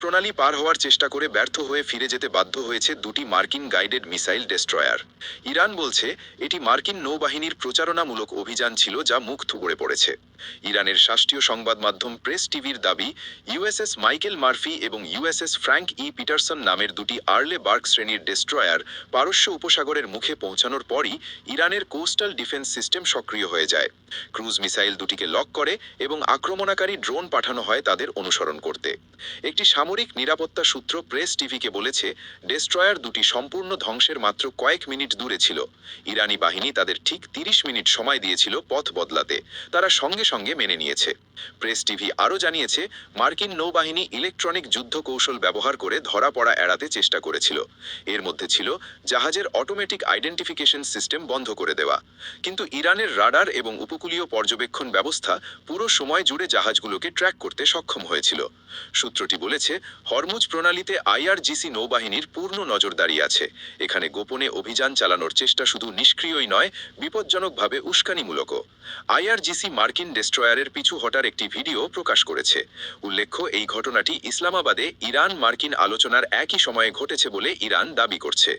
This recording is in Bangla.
প্রণালী পার হওয়ার চেষ্টা করে ব্যর্থ হয়ে ফিরে যেতে বাধ্য হয়েছে দুটি মার্কিন গাইডেড মিসাইল ডেস্ট্রয়ার। ইরান বলছে এটি মার্কিন নৌবাহিনীর প্রচারণামূলক অভিযান ছিল যা মুখ থুবড়ে পড়েছে। ইরানের রাষ্ট্রীয় সংবাদ মাধ্যম প্রেস টিভির দাবি, ইউএসএস মাইকেল মার্ফি এবং ইউএসএস ফ্র্যাঙ্ক পিটারসন নামের দুটি আর্লে বার্গ শ্রেণীর ডেস্ট্রয়ার পারস্য উপসাগরের মুখে পৌঁছানোর পরই ইরানের কোস্টাল ডিফেন্স সিস্টেম সক্রিয় হয়ে যায়। ক্রুজ মিসাইল দুটিকে লক করে এবং আক্রমণকারী ড্রোন পাঠানো হয় তাদের অনুসরণ করতে। একটি সামরিক নিরাপত্তা সূত্র প্রেস টিভিকে বলেছে, ডেস্ট্রয়ার দুটি সম্পূর্ণ ধ্বংসের মাত্র কয়েক মিনিট দূরে ছিল। ইরানি বাহিনী তাদের ঠিক ৩০ মিনিট সময় দিয়েছিল পথ বদলাতে। তারা সঙ্গে সঙ্গে মেনে নিয়েছে। প্রেস টিভি আরও জানিয়েছে, মার্কিন নৌবাহিনী ইলেকট্রনিক যুদ্ধ কৌশল ব্যবহার করে ধরা পড়া এড়াতে চেষ্টা করেছিল। এর মধ্যে ছিল জাহাজের অটোমেটিক আইডেন্টিফিকেশন সিস্টেম বন্ধ করে দেওয়া। কিন্তু ইরানের রাডার এবং উপকূলীয় পর্যবেক্ষণ ব্যবস্থা পুরো সময় জুড়ে জাহাজগুলোকে ট্র্যাক করতে সক্ষম হয়েছিল। সূত্রটি বলেছে, হরমুজ প্রণালীতে আইআরজিসি নৌবাহিনীর পূর্ণ নজরদারি আছে। এখানে গোপনে অভিযান চালানোর চেষ্টা শুধু নিষ্ক্রিয়ই নয়, বিপজ্জনকভাবে উস্কানিমূলকও। আইআরজিসি মার্কিন ডেস্ট্রয়ারের পিছু হটার একটি ভিডিও প্রকাশ করেছে। উল্লেখ্য, এই ঘটনাটি ইসলামাবাদে ইরান মার্কিন আলোচনার একই সময়ে ঘটেছে বলে ইরান দাবি করছে।